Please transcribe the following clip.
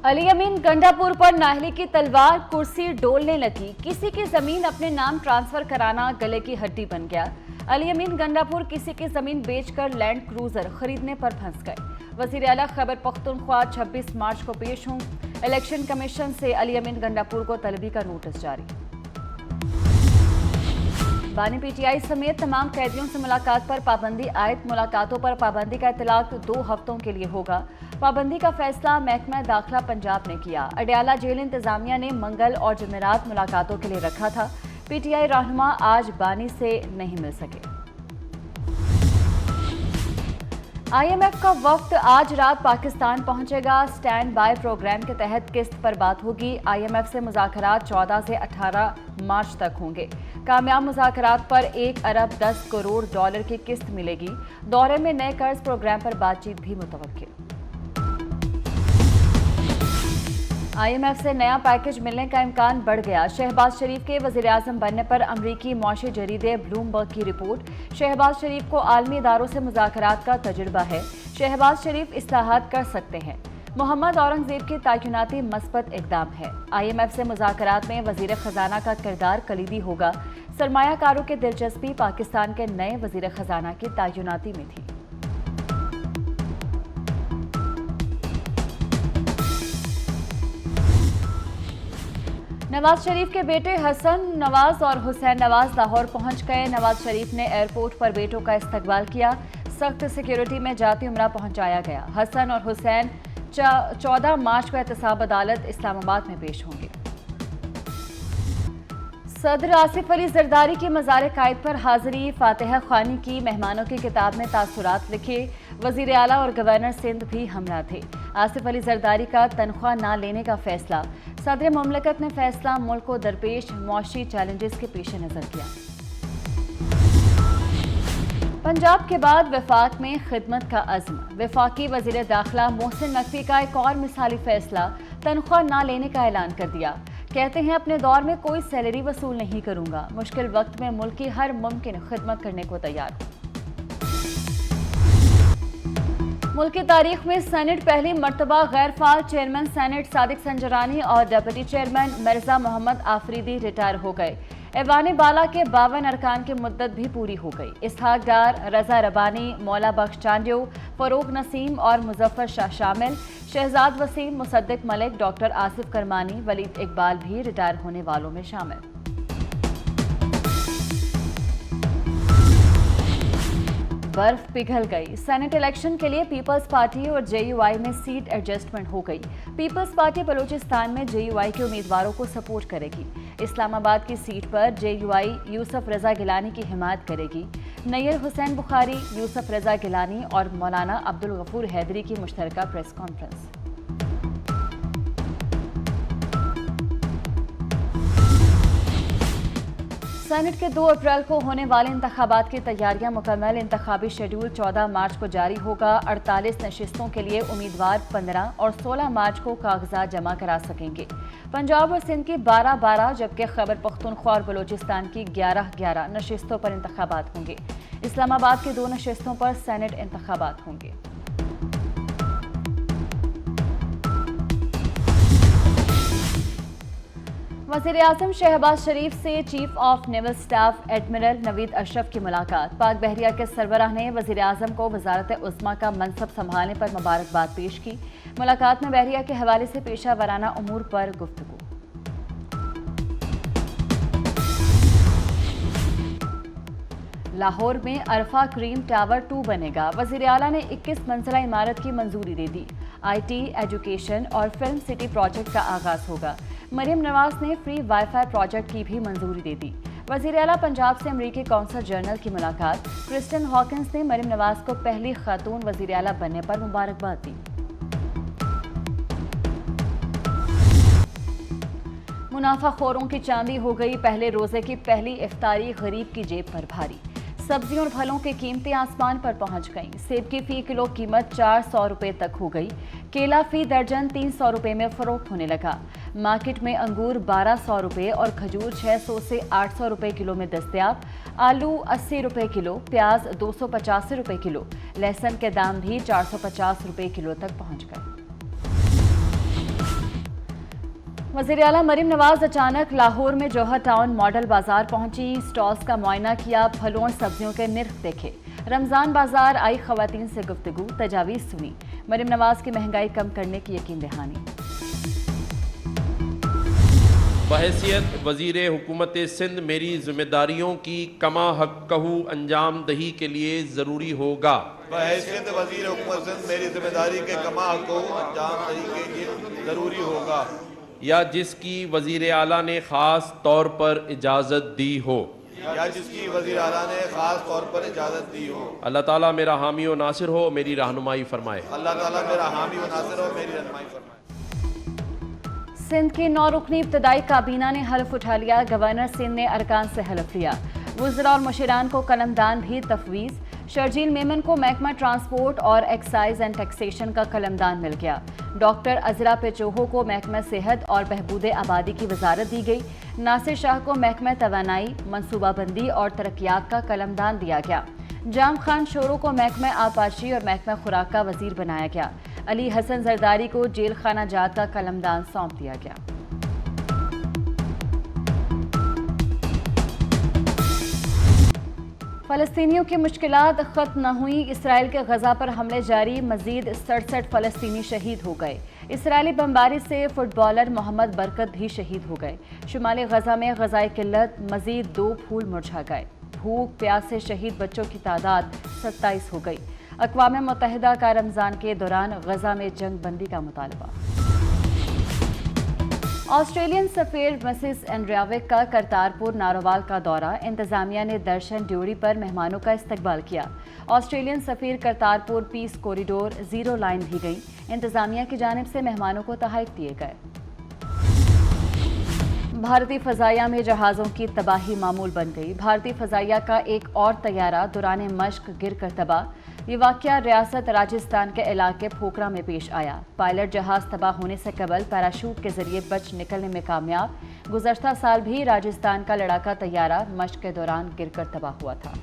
अली अमीन गंडापुर पर नाहली की तलवार कुर्सी डोलने लगी। किसी की जमीन अपने नाम ट्रांसफर कराना गले की हड्डी बन गया। अली अमीन गंडापुर किसी की जमीन बेचकर लैंड क्रूजर खरीदने पर फंस गए। वजीर आला खैबर पख्तूनख्वा 26 मार्च को पेश हों। इलेक्शन कमीशन से अली अमीन गंडापुर को तलबी का नोटिस जारी। बानी पीटीआई समेत तमाम कैदियों से मुलाकात पर पाबंदी आयद। मुलाकातों पर पाबंदी का इतलाक 2 हफ्तों के लिए होगा। पाबंदी का फैसला महकमा दाखिला पंजाब ने किया। अडयाला जेल इंतजामिया ने मंगल और जुमेरात मुलाकातों के लिए रखा था। पीटीआई रहनुमा आज बानी से नहीं मिल सके। IMF का वक्त आज रात पाकिस्तान पहुंचेगा। स्टैंड बाय प्रोग्राम के तहत किस्त पर बात होगी। IMF से मुज़ाकरात 14 से 18 मार्च तक होंगे। कामयाब मुज़ाकरात पर 1 अरब 10 करोड़ डॉलर की किस्त मिलेगी। दौरे में नए कर्ज प्रोग्राम पर बातचीत भी मुतवक्किल। IMF से नया पैकेज मिलने का इम्कान बढ़ गया। शहबाज शरीफ के वज़ीर-ए-आज़म बनने पर अमरीकी मौशी जरीदे ब्लूमबर्ग की रिपोर्ट। शहबाज शरीफ को आलमी इदारों से मुज़ाकरात का तजुर्बा है। शहबाज शरीफ इस्लाहात कर सकते हैं। मोहम्मद औरंगज़ेब की तायुनाती मस्बत इक़दाम है। IMF से मुज़ाकरात में वज़ीर ख़जाना का किरदार कलीदी होगा। सरमायाकारों की दिलचस्पी पाकिस्तान के नए वज़ीर ख़जाना की तायुनाती में थी। नवाज शरीफ के बेटे हसन नवाज और हुसैन नवाज लाहौर पहुंच गए। नवाज शरीफ ने एयरपोर्ट पर बेटों का इस्तकबाल किया। सख्त सिक्योरिटी में जाती उम्रा पहुंचाया गया। हसन और हुसैन 14 मार्च को एहतसाब अदालत इस्लामाबाद में पेश होंगे। सदर आसिफ अली जरदारी की मज़ार कायद पर हाजिरी। फातिहा ख़ानी की मेहमानों की किताब में तासुरात लिखे। वज़ीर आला और गवर्नर सिंध भी हमरा थे। आसिफ अली जरदारी का तनख्वाह ना लेने का फैसला। सदर मुमलकत ने फैसला मुल्क को दरपेश मौशी चैलेंजेस के पेश नज़र किया। पंजाब के बाद वफाक में खिदमत का अज़्म। वफाकी वज़ीर दाखिला मोहसिन नकवी का एक और मिसाली फैसला। तनख्वाह ना लेने का ऐलान कर दिया। कहते हैं अपने दौर में कोई सैलरी वसूल नहीं करूंगा। मुश्किल वक्त में मुल्क की हर मुमकिन खिदमत करने को तैयार हूं। मुल्क की तारीख में सेनेट पहली मरतबा गैर फाल चेयरमैन सेनेट सादिक संजरानी और deputy chairman Mirza Muhammad Afridi retire हो गए। ऐवान बाला के 52 अरकान की मुद्दत भी पूरी हो गई। इसहाक डार, रजा रबानी, मौला बख्श चांडियो, फरूक नसीम और मुजफ्फर शाह शामिल। शहजाद वसीम, मुसद्दिक मलिक, डॉक्टर आसिफ करमानी, वलीद इकबाल भी रिटायर होने वालों में शामिल। बर्फ पिघल गई। सेनेट इलेक्शन के लिए पीपल्स पार्टी और JUI में सीट एडजस्टमेंट हो गई। पीपल्स पार्टी बलूचिस्तान में JUI के उम्मीदवारों को सपोर्ट करेगी। इस्लामाबाद की सीट पर JUI यूसुफ रजा गिलानी की हिमायत करेगी। नैयर हुसैन बुखारी, यूसुफ रजा गिलानी और मौलाना अब्दुल गफूर हैदरी की मुश्तरका प्रेस कॉन्फ्रेंस। सेनेट के 2 अप्रैल को होने वाले इंतखाबात की तैयारियां मुकम्मल। इंतखाबी शेड्यूल 14 मार्च को जारी होगा। 48 नशिस्तों के लिए उम्मीदवार 15 और 16 मार्च को कागजात जमा करा सकेंगे। पंजाब और सिंध की 12-12 जबकि खैबर पख्तूनख्वा और बलूचिस्तान की 11-11 नशिस्तों पर इंतखाबात होंगे। इस्लामाबाद की 2 नशिस्तों पर सेनेट इंतखाबात होंगे। वज़ीर-ए-आज़म शहबाज शरीफ से chief of naval staff admiral Naveed Ashraf की मुलाकात। पाक बहरिया के सरबराह ने वज़ीर-ए-आज़म को वज़ारत उज़्मा का मनसब संभालने पर मुबारकबाद पेश की। मुलाकात में बहरिया के हवाले से पेशा वराना उमूर पर गुफ्तगू। लाहौर में अरफा क्रीम टावर 2 बनेगा। वज़ीर आला ने 21 मंजिला इमारत की मंजूरी दे दी। IT, एजुकेशन और फिल्म सिटी प्रोजेक्ट का आगाज होगा। मरियम नवाज ने फ्री वाईफाई प्रोजेक्ट की भी मंजूरी दे दी। वज़ीर आला पंजाब से अमरीकी कौंसल जनरल की मुलाकात। क्रिस्टन हॉकिंस ने मरियम नवाज को पहली खातून वज़ीर आला बनने पर मुबारकबाद दी। मुनाफाखोरों की चांदी हो गई। पहले रोजे की पहली इफ्तारी गरीब की जेब पर भारी। सब्जियों और फलों की कीमतें आसमान पर पहुंच गईं। सेब की फी किलो कीमत 400 रुपए तक हो गई। केला फी दर्जन 300 रुपए में फरोख्त होने लगा। मार्केट में अंगूर 1200 रुपए और खजूर 600 से 800 रुपए किलो में दस्तयाब। आलू 80 रुपए किलो, प्याज 285 रुपए किलो। लहसुन के दाम भी 450 रुपए किलो तक पहुंच गए। वज़ीर आला मरीम नवाज अचानक लाहौर में जौहर टाउन मॉडल बाजार पहुंची, स्टॉल्स का मुआयना किया, फलों और सब्जियों के निर्ख देखे। रमज़ान बाजार आई ख़वातीन से गुफ्तगू, तजावीज़ सुनी। मरीम नवाज की महंगाई कम करने की यकीन दहानी। बहैसियत वज़ीर हुकूमत सिंध मेरी ज़िम्मेदारियों की कमा हक़्क़हू अंजाम दही के लिए ज़रूरी होगा। बहैसियत वज़ीर हुकूमत सिंध मेरी ज़िम्मेदारी के कमा हक़्क़हू अंजाम दही के लिए ज़रूरी होगा। या जिसकी वज़ीर आला ने ख़ास तौर पर इजाज़त दी हो। या जिसकी वज़ीर आला ने ख़ास तौर पर इजाज़त दी हो। अल्लाह ताला मेरा हामी व नासिर हो, मेरी रहनुमाई फरमाए। अल्लाह ताला मेरा हामी व नासिर हो, मेरी रहनुमाई फरमाए। सिंध की 9 रुकनी इब्तदाई काबीना ने हल्फ उठा लिया। गवर्नर सिंध ने अरकान से हल्फ लिया। वज़रा और मुशीरान को कलमदान भी तफवीज़। शर्जील मेमन को महकमा ट्रांसपोर्ट और एक्साइज एंड टैक्सेशन का कलमदान मिल गया। डॉक्टर अजरा पेचोहो को महकमा सेहत और बहबूद आबादी की वजारत दी गई। नासिर शाह को महकमा तवानाई, मनसूबाबंदी और तरक्यात का कलमदान दिया गया। जाम खान शोरो को महकमा आबपाशी और महकमा खुराक का वजीर बनाया गया। अली हसन जरदारी को जेल खाना जात का कलमदान सौंप दिया गया। फ़लस्तीनियों की मुश्किलात ख़त्म न हुई। इसराइल के गज़ा पर हमले जारी, मज़ीद 67 फ़लस्तीनी शहीद हो गए। इसराइली बमबारी से फुटबॉलर मोहम्मद बरकत भी शहीद हो गए। शुमाली गज़ा में गज़ाई किल्लत, मज़ीद 2 फूल मुरझा गए। भूख प्यास से शहीद बच्चों की तादाद 27 हो गई। अक़वाम मुत्तहिदा का रमज़ान के दौरान गज़ा में जंग बंदी का मुतालबा। ऑस्ट्रेलियन सफ़ीर मिसेस एंड्रियाविक का करतारपुर नारोवाल का दौरा, इंतज़ामिया ने दर्शन ड्यूरी पर मेहमानों का इस्तकबाल किया। ऑस्ट्रेलियन सफ़ीर करतारपुर पीस कॉरिडोर 0 लाइन भी गई। इंतज़ामिया की जानिब से मेहमानों को तोहफ़े दिए गए। भारतीय फ़ज़ाइया में जहाज़ों की तबाही मामूल बन गई। भारतीय फ़ज़ाइया का एक और तैयारा दौरान मश्क गिर कर तबाह। ये वाक़या रियासत राजस्थान के इलाके फोकरा में पेश आया। पायलट जहाज़ तबाह होने से कबल पैराशूट के जरिए बच निकलने में कामयाब। गुज़श्ता साल भी राजस्थान का लड़ाका तैयारा मश्क के दौरान गिर कर तबाह हुआ था।